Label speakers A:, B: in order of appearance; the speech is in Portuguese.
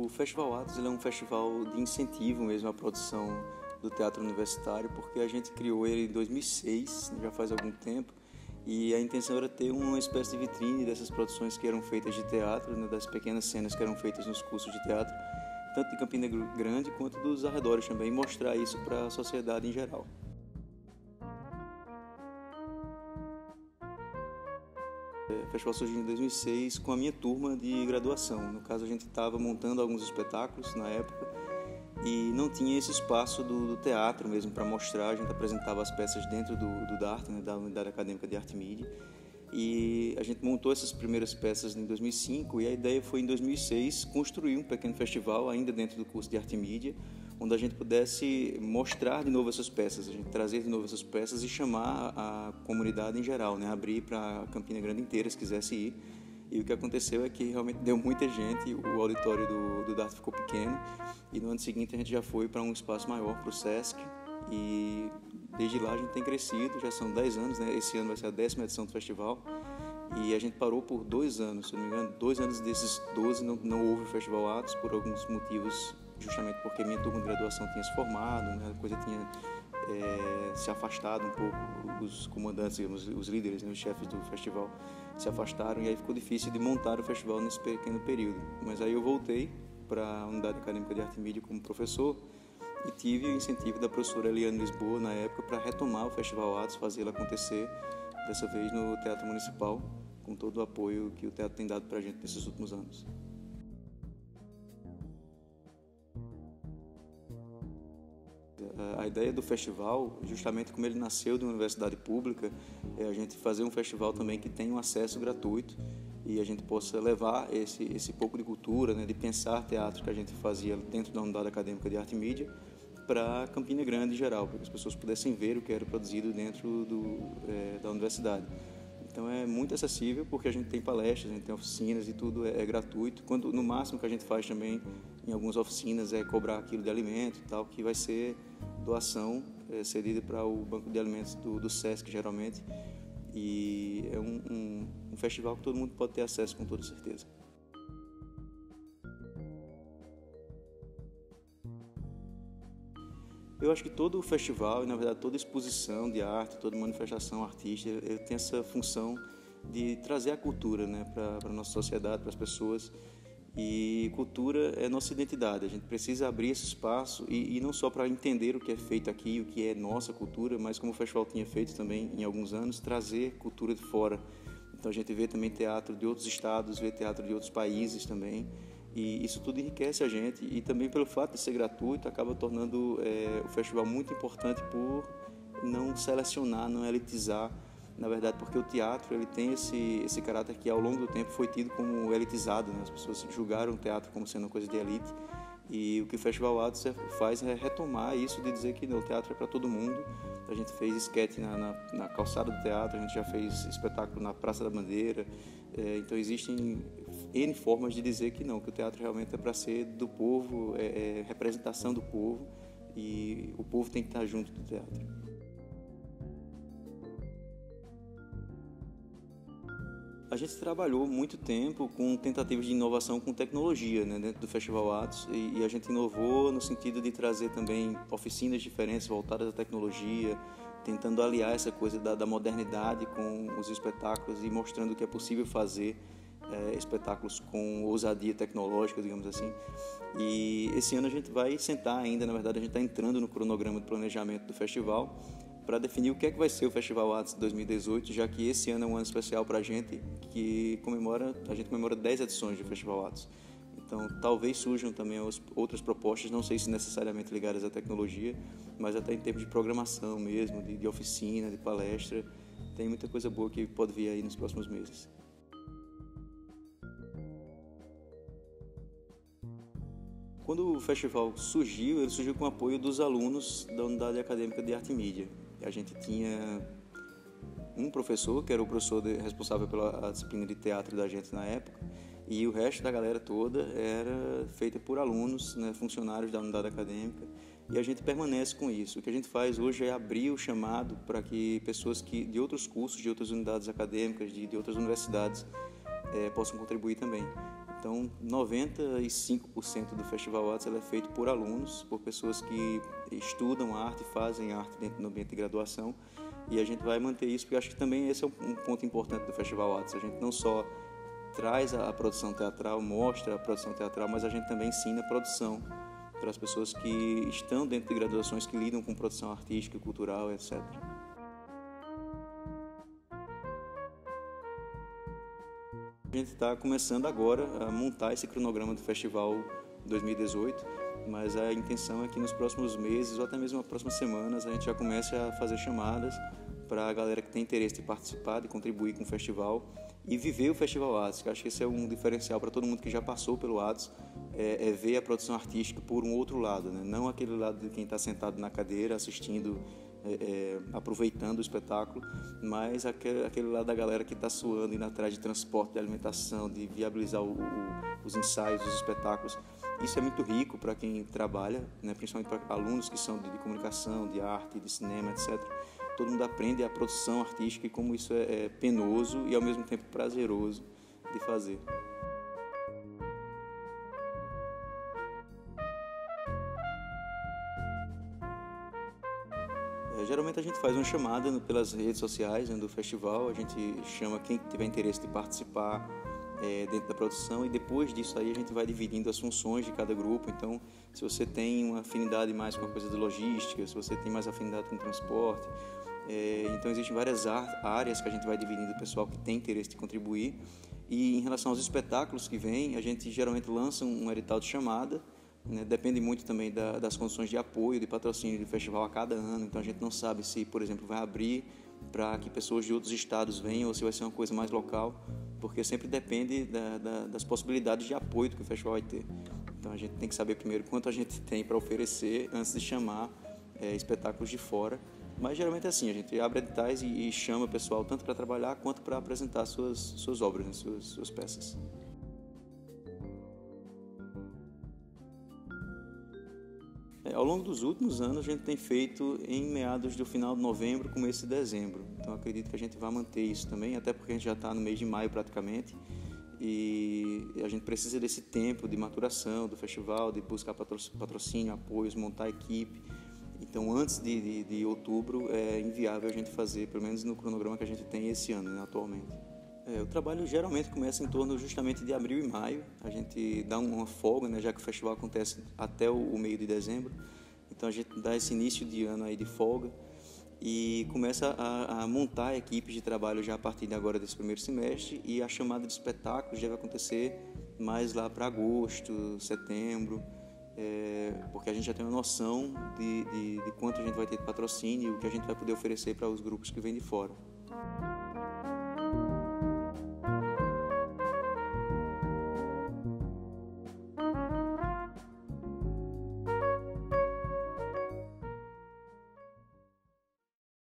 A: O Festival Atos ele é um festival de incentivo mesmo à produção do teatro universitário, porque a gente criou ele em 2006, já faz algum tempo, e a intenção era ter uma espécie de vitrine dessas produções que eram feitas de teatro, né, das pequenas cenas que eram feitas nos cursos de teatro, tanto de Campina Grande quanto dos arredores também, e mostrar isso para a sociedade em geral. O festival surgiu em 2006 com a minha turma de graduação. No caso, a gente estava montando alguns espetáculos na época e não tinha esse espaço do teatro mesmo para mostrar. A gente apresentava as peças dentro do DART, né, da Unidade Acadêmica de Arte e Mídia. E a gente montou essas primeiras peças em 2005 e a ideia foi em 2006 construir um pequeno festival ainda dentro do curso de Arte e Mídia, onde a gente pudesse mostrar de novo essas peças, a gente trazer de novo essas peças e chamar a comunidade em geral, né? Abrir para Campina Grande inteira, se quisesse ir. E o que aconteceu é que realmente deu muita gente, o auditório do DART ficou pequeno, e no ano seguinte a gente já foi para um espaço maior, para o SESC, e desde lá a gente tem crescido, já são 10 anos, né? Esse ano vai ser a 10ª edição do festival, e a gente parou por 2 anos, se não me engano, 2 anos desses 12 não houve o Festival Atos, por alguns motivos, justamente porque minha turma de graduação tinha se formado, né? A coisa tinha se afastado um pouco, os comandantes, digamos, os líderes, né? Os chefes do festival se afastaram, e aí ficou difícil de montar o festival nesse pequeno período. Mas aí eu voltei para a Unidade Acadêmica de Arte e Mídia como professor, e tive o incentivo da professora Eliane Lisboa, na época, para retomar o Festival Atos, fazê-lo acontecer, dessa vez no Teatro Municipal, com todo o apoio que o teatro tem dado para a gente nesses últimos anos. A ideia do festival, justamente como ele nasceu de uma universidade pública, é a gente fazer um festival também que tenha um acesso gratuito e a gente possa levar esse pouco de cultura, né, de pensar teatro que a gente fazia dentro da Unidade Acadêmica de Arte e Mídia para Campina Grande em geral, para que as pessoas pudessem ver o que era produzido dentro da universidade. Então é muito acessível porque a gente tem palestras, a gente tem oficinas e tudo é gratuito. Quando no máximo que a gente faz também em algumas oficinas é cobrar quilo de alimento e tal, que vai ser doação cedida para o banco de alimentos do SESC geralmente. E é um festival que todo mundo pode ter acesso com toda certeza. Eu acho que todo festival e, na verdade, toda exposição de arte, toda manifestação artística, ele tem essa função de trazer a cultura, né, para a nossa sociedade, para as pessoas. E cultura é nossa identidade. A gente precisa abrir esse espaço e não só para entender o que é feito aqui, o que é nossa cultura, mas como o festival tinha feito também em alguns anos, trazer cultura de fora. Então a gente vê também teatro de outros estados, vê teatro de outros países também. E isso tudo enriquece a gente, e também pelo fato de ser gratuito acaba tornando o festival muito importante por não selecionar, não elitizar, na verdade, porque o teatro ele tem esse caráter que ao longo do tempo foi tido como elitizado, né? As pessoas julgaram o teatro como sendo uma coisa de elite, e o que o Festival Atos faz é retomar isso de dizer que não, o teatro é para todo mundo. A gente fez esquete na calçada do teatro, a gente já fez espetáculo na Praça da Bandeira, então existem N formas de dizer que não, que o teatro realmente é para ser do povo, é representação do povo, e o povo tem que estar junto do teatro. A gente trabalhou muito tempo com tentativas de inovação com tecnologia, né, dentro do Festival Atos, e a gente inovou no sentido de trazer também oficinas diferentes voltadas à tecnologia, tentando aliar essa coisa da modernidade com os espetáculos e mostrando que é possível fazer espetáculos com ousadia tecnológica, digamos assim. E esse ano a gente vai sentar ainda, na verdade a gente está entrando no cronograma de planejamento do festival para definir o que é que vai ser o Festival Atos 2018, já que esse ano é um ano especial para a gente, que a gente comemora 10 edições do Festival Atos. Então, talvez surjam também outras propostas, não sei se necessariamente ligadas à tecnologia, mas até em termos de programação mesmo, de oficina, de palestra, tem muita coisa boa que pode vir aí nos próximos meses. Quando o festival surgiu, ele surgiu com o apoio dos alunos da Unidade Acadêmica de Arte e Mídia. A gente tinha um professor, que era o professor responsável pela disciplina de teatro da gente na época, e o resto da galera toda era feita por alunos, né, funcionários da Unidade Acadêmica, e a gente permanece com isso. O que a gente faz hoje é abrir o chamado para que pessoas de outros cursos, de outras unidades acadêmicas, de outras universidades, possam contribuir também. Então, 95% do Festival Artes é feito por alunos, por pessoas que estudam arte, fazem arte dentro do ambiente de graduação, e a gente vai manter isso, porque acho que também esse é um ponto importante do Festival Artes. A gente não só traz a produção teatral, mostra a produção teatral, mas a gente também ensina a produção para as pessoas que estão dentro de graduações que lidam com produção artística, cultural, etc. A gente está começando agora a montar esse cronograma do Festival 2018, mas a intenção é que nos próximos meses, ou até mesmo nas próximas semanas, a gente já comece a fazer chamadas para a galera que tem interesse de participar, de contribuir com o festival e viver o Festival Artes, que eu acho que esse é um diferencial para todo mundo que já passou pelo Artes, é ver a produção artística por um outro lado, né? Não aquele lado de quem está sentado na cadeira assistindo, aproveitando o espetáculo, mas aquele lado da galera que está suando, indo atrás de transporte, de alimentação, de viabilizar os ensaios, os espetáculos. Isso é muito rico para quem trabalha, né? Principalmente para alunos que são de comunicação, de arte, de cinema, etc. Todo mundo aprende a produção artística e como isso é penoso e ao mesmo tempo prazeroso de fazer. Geralmente a gente faz uma chamada pelas redes sociais, né, do festival, a gente chama quem tiver interesse de participar dentro da produção, e depois disso aí a gente vai dividindo as funções de cada grupo. Então, se você tem uma afinidade mais com a coisa de logística, se você tem mais afinidade com transporte, então existem várias áreas que a gente vai dividindo o pessoal que tem interesse de contribuir. E em relação aos espetáculos que vêm, a gente geralmente lança um edital de chamada, né? Depende muito também das condições de apoio, de patrocínio do festival a cada ano. Então a gente não sabe se, por exemplo, vai abrir para que pessoas de outros estados venham ou se vai ser uma coisa mais local, porque sempre depende das possibilidades de apoio que o festival vai ter. Então a gente tem que saber primeiro quanto a gente tem para oferecer antes de chamar espetáculos de fora. Mas geralmente é assim, a gente abre editais e chama o pessoal tanto para trabalhar quanto para apresentar suas obras, né, suas peças. Ao longo dos últimos anos, a gente tem feito em meados do final de novembro, começo de dezembro. Então, acredito que a gente vai manter isso também, até porque a gente já está no mês de maio praticamente, e a gente precisa desse tempo de maturação do festival, de buscar patrocínio, apoios, montar a equipe. Então, antes de outubro, é inviável a gente fazer, pelo menos no cronograma que a gente tem esse ano, né, atualmente. O trabalho geralmente começa em torno justamente de abril e maio. A gente dá uma folga, né, já que o festival acontece até o meio de dezembro. Então a gente dá esse início de ano aí de folga e começa a montar equipes de trabalho já a partir de agora desse primeiro semestre, e a chamada de espetáculos deve acontecer mais lá para agosto, setembro, porque a gente já tem uma noção de quanto a gente vai ter de patrocínio e o que a gente vai poder oferecer para os grupos que vêm de fora.